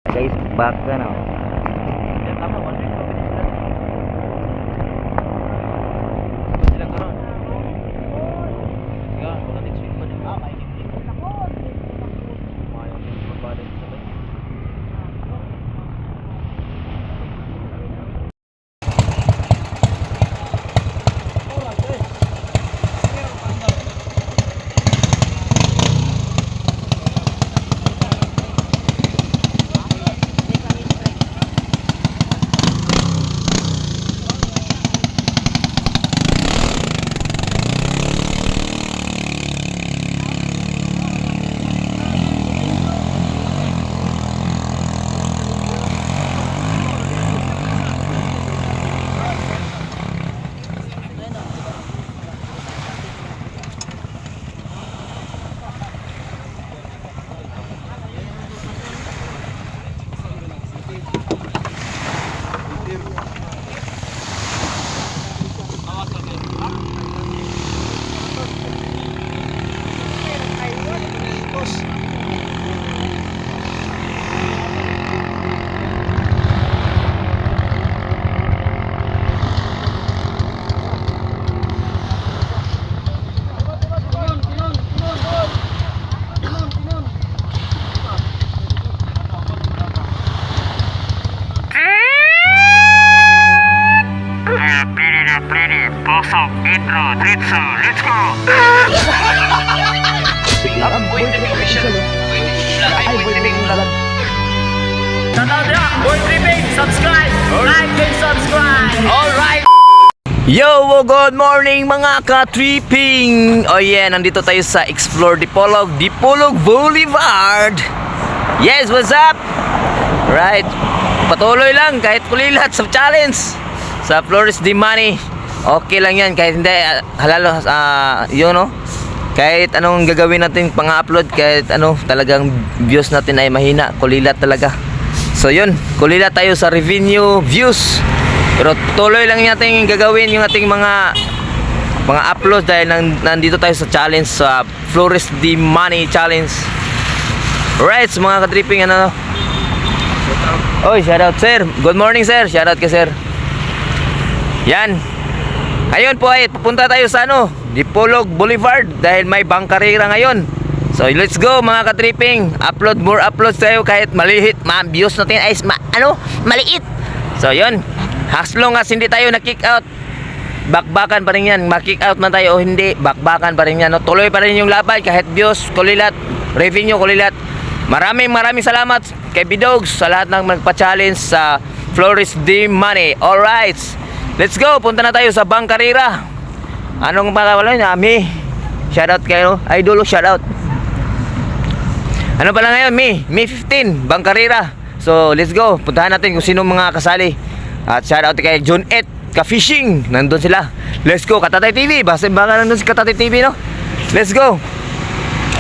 Guys, back ka na. Pasok, intro, tritso, let's go! Boy Tripping Official. Boy Tripping Vlog. Shoutout ya, Boy Tripping, subscribe, like and subscribe. Alright. Yo, good morning mga ka-tripping. Oh yeah, nandito tayo sa Explore Dipolog Boulevard. Yes, what's up? Right, patuloy lang kahit kulilat sa challenge sa Flores de Money. Okay lang yan kahit hindi halalo yun no. Kahit anong gagawin natin pang-upload, kahit ano talagang views natin ay mahina, kulilat talaga. So yun, kulilat tayo sa revenue views. Pero tuloy lang natin gagawin yung ating mga upload dahil nandito tayo sa challenge sa Flores de Money challenge. Alright, so mga ka-tripping ano. Oy, shout out sir. Good morning sir. Shout out ka sir. Yan. Ayun po ay pupunta tayo sa ano, Dipolog Boulevard dahil may bangkarera ngayon. So let's go mga ka-tripping. Upload more uploads tayo kahit malihit. Views natin ay maliit. So yun. As long as hindi tayo na-kick out, bakbakan pa rin yan. Ma-kick out man tayo o hindi, bakbakan pa rin yan. No? Tuloy pa rin yung laban kahit views kulilat, revenue kulilat. Maraming salamat kay Bidogs sa lahat ng magpa-challenge sa Flores de Money. Alright, let's go. Punta na tayo sa bangkarera. Anong pangalan niya? Mi. Shoutout kayo. Idolo, shoutout. Ano pala ngayon? Mi 15, bangkarera. So let's go. Puntahan natin kung sino mga kasali. At shoutout kay John Et Ka-Fishing. Nandun sila. Let's go. Katatay TV. Basta nandun si Katatay TV, no? Let's go.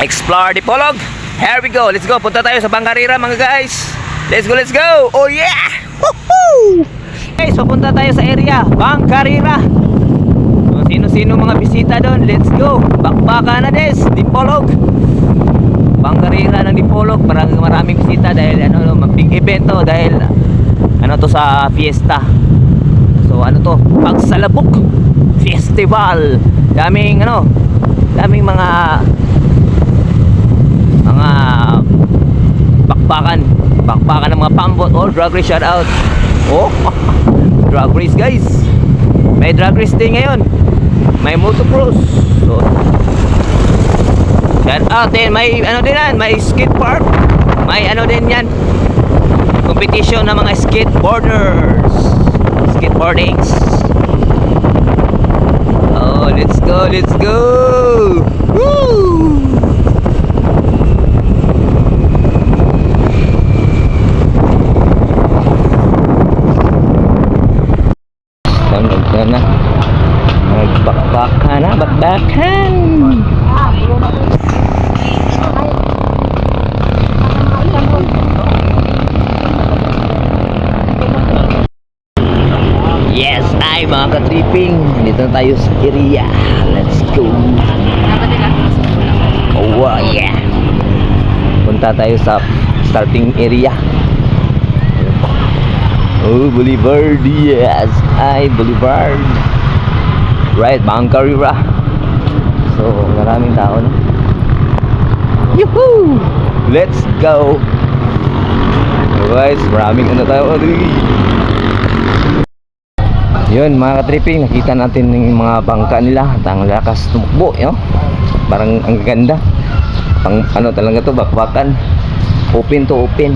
Explore Dipolog. Here we go. Let's go. Punta tayo sa bangkarera mga guys. Let's go, let's go. Oh yeah. Woohoo! Okay, so punta tayo sa area bangkarera. So sino-sino mga bisita doon. Let's go. Bakbaka na des. Dipolog. Bangkarera ng Dipolog. Maraming bisita dahil ano, big event to dahil ano to sa fiesta. So ano to? Pagsalabok Festival. Daming mga bakbakan ng mga pambot. Oh, drag race shout out. Oh, drag race guys. May drag race din ngayon. May motocross. So shout out din. May ano din yan, may skate park. May ano din yan, competition ng mga skateboarders. Skateboardings. Oh, let's go, let's go. Woo! Na bakbakan. Yes, ay mga ka-tripping, dito na tayo sa area. Let's go. Oh yeah. Punta tayo sa starting area. Oh, Boulevard, yes. Ay, Boulevard. Right, Bangkarira. So, maraming tao, no? Yuhuu! Let's go! Guys, maraming ano tayo. Yun, mga katripping, nakita natin yung mga bangka nila at ang lakas tumakbo, no? Parang ang ganda. Pang ano talaga to, bakbakan. Open to open.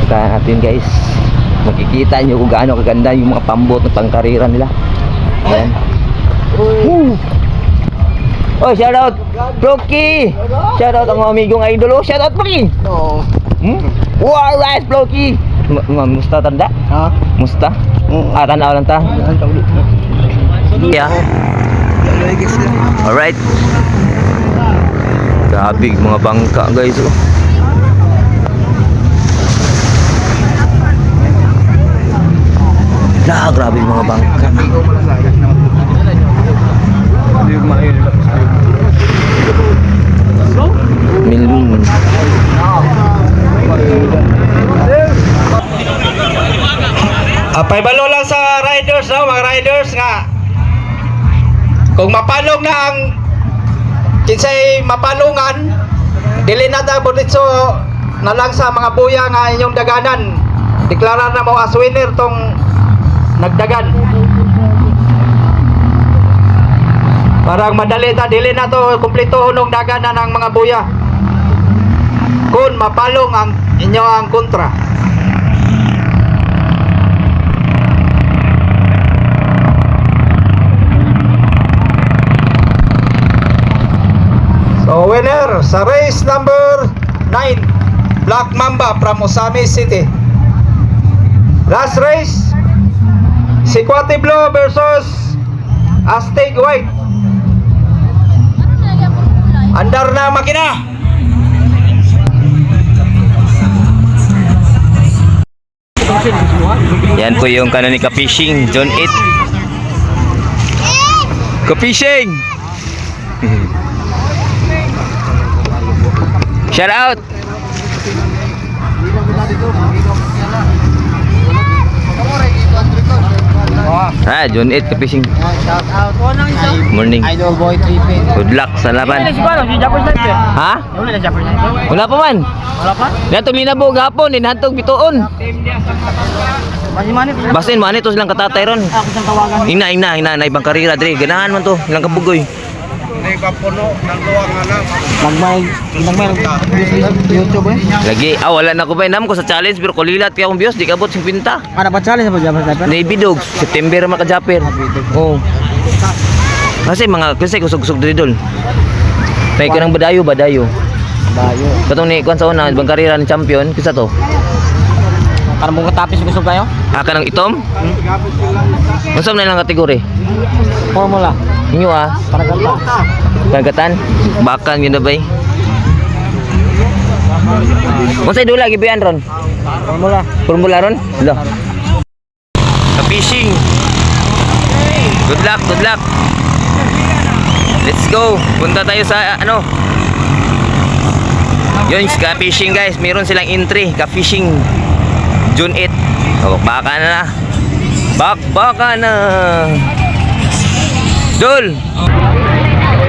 Kita natin, guys. Makikita nyo kung gaano kaganda yung mga pambot ng pangkarira nila. Ayan. Woo! Oh, shout out Floki. Shout out ang mga amigong idol. Oh, shout out Floki. Oo. Wow, right Floki. Musta tanda? Ha? Musta? Tanaw lang ta. Yeah. Alright. Grabe mga bangka, guys. Oh. Grabe mga bangka. Milun. Paibalo lang sa riders, no? Mga riders nga. Kung mapalong na ang kinsay mapalungan, dili na ta bonitso na lang sa mga buya nga inyong daganan. Deklarar na mo as winner tong nagdagan. Parang madali ta, dili na to kumpleto hunong daganan ng mga buya. Kung mapalong ang inyo ang kontra. So winner sa race number 9, Black Mamba from Osami City. Last race, Sikwati Blue versus Aztec White. Andar na makina. Yan po yung kanon ni Ka-Fishing, John 8. Ka-Fishing! Shout out! John 8 Ka-Fishing. Shout out. Morning. Idol Boy Trippin. Good luck sa laban. Ha? Wala pa man. Wala pa? Dato minabog hapon, inhantog bituon. Mani-mani. Basin man ito silang katatay ron. Ako siyang tawagan. Ina na ibang karira dre. Ganahan man to, ilang kabugoy. Nagmay YouTube eh. Lagi, wala na ko ba inam ko sa challenge pero kulilat kaya akong views, di kabot 50. Ada pa challenge ba Jabber Sniper? Navy Dogs, September man ka-Japper. Oo. Kasi mga kasi kusog-kusog diri dol. Tay ko nang badayo. Bayo. Katong ni kuan sa una, ibang karira ni champion, kisa to. Para mo katapis gusto kayo? Aka ng itom? Unsa man lang kategori? Formula. Inyo Para ganda. Kagatan, bakan yun na bay. Unsay dula gibian ron? Formula. Formula ron? Lo. Ka-Fishing. Good luck. Let's go. Punta tayo sa ano? Yun, Ka-Fishing guys, meron silang entry, Ka-Fishing June 8. Baka na. Baka na. Dol.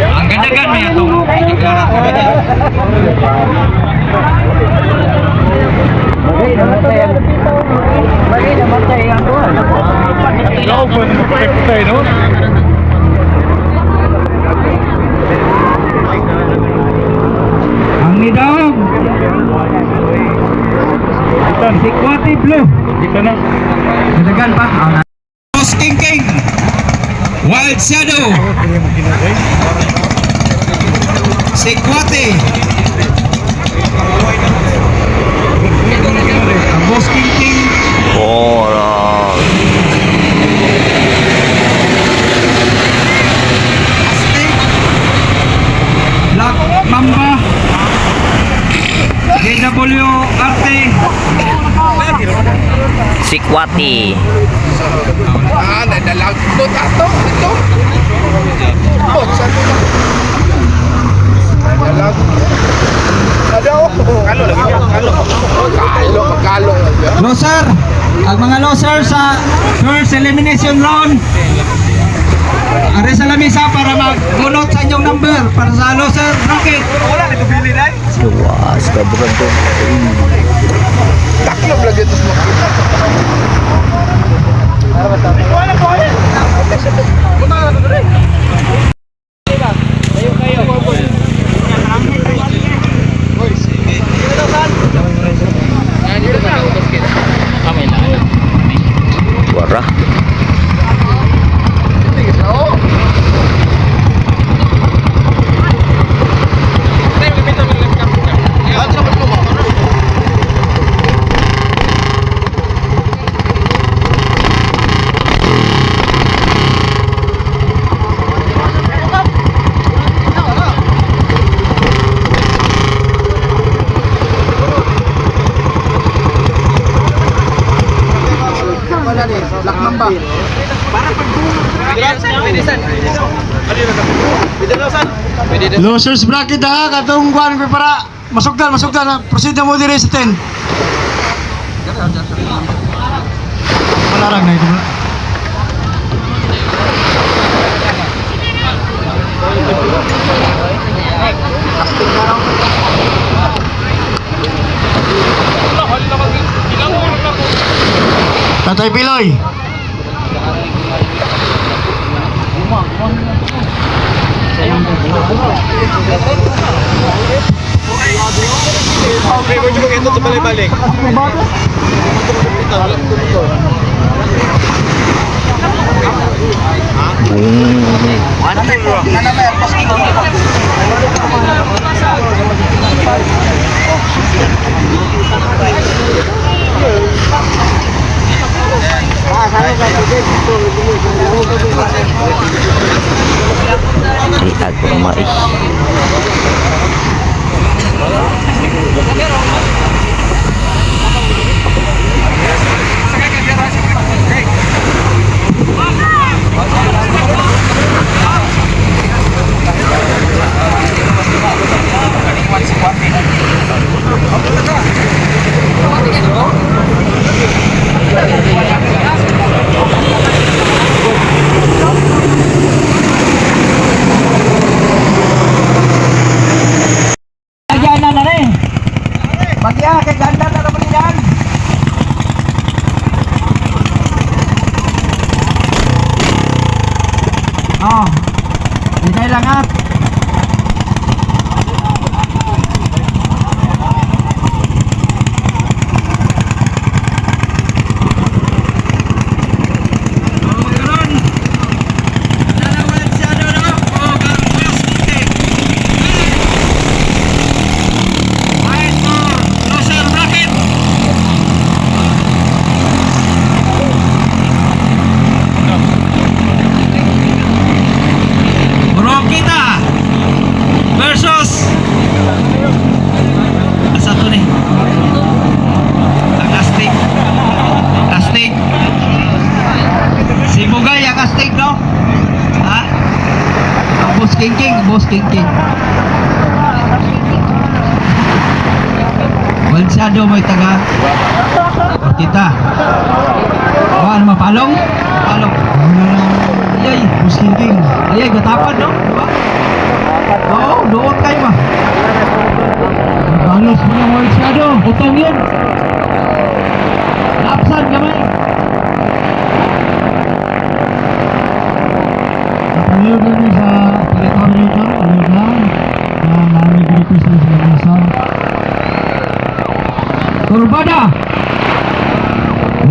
Ang ganda-ganda niya itong ang nidawag Sikwati Blue dito na nadagan pa King Wild Shadow Sikwati ang Boss King Ora. Aztec Black Mamba JW Arte Sikwati. nadalag ito tato ito nadalag kalo lagi kalo Loser Ang mga loser sa first elimination round, are sa lamisa para magbunot sa inyong number para sa loser bracket. Wala nito bili dai. Luwas ka bukan to. Taklob lagi ito mo. Wala ko. Wara. Lakmamba. Losers bracket ha, katong kuan ko para masugdan na proceed na mo dire sa 10. Malarang na ito. Tatay Piloy. Okay, we're doing ito sa balik-balik. Ay, ako mais. Bagya, kay ganda na naman yan. Oh, hindi lang at. Boss King. Walsado may taga kita. Baan mapalong? Palong. Ayay, Boss King. Ayay, gatapan no? Diba? Oo, doon kayo ba? Balos mo ng Walsado. Utong yun. Lapsan kamay. Ayun kami sa territory nito, ayun lang, na nami-request na sila nasa Turbada,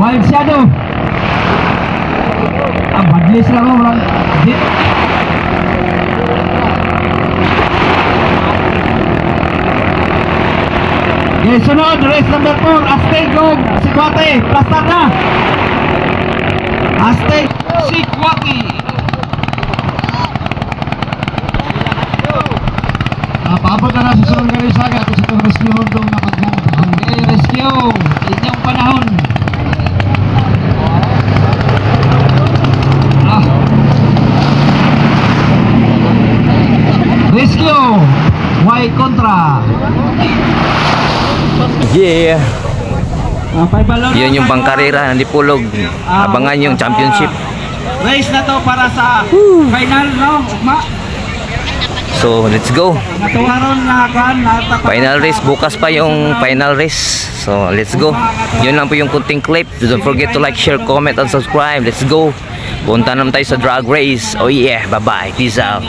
Wild Shadow, ang badlis lang ako, walang hit. Okay, sunod, race number 4, Aztec o Sikwate, plastar na. Aztec, Sikwate. Paabot na sa Sir Garisaga at sa itong rescue hordong na pagbubuhan. Okay, rescue! Inyong panahon! Rescue! Y kontra! Yeah. Yun yung pangkarera ng Dipolog. Abangan yung championship. Race na to para sa final, no? Ugma. So, let's go. Natuwaron na kan Final race. Bukas pa yung final race. So, let's go. Yun lang po yung kunting clip. Don't forget to like, share, comment, and subscribe. Let's go. Punta naman tayo sa drag race. Oh yeah. Bye-bye. Peace out.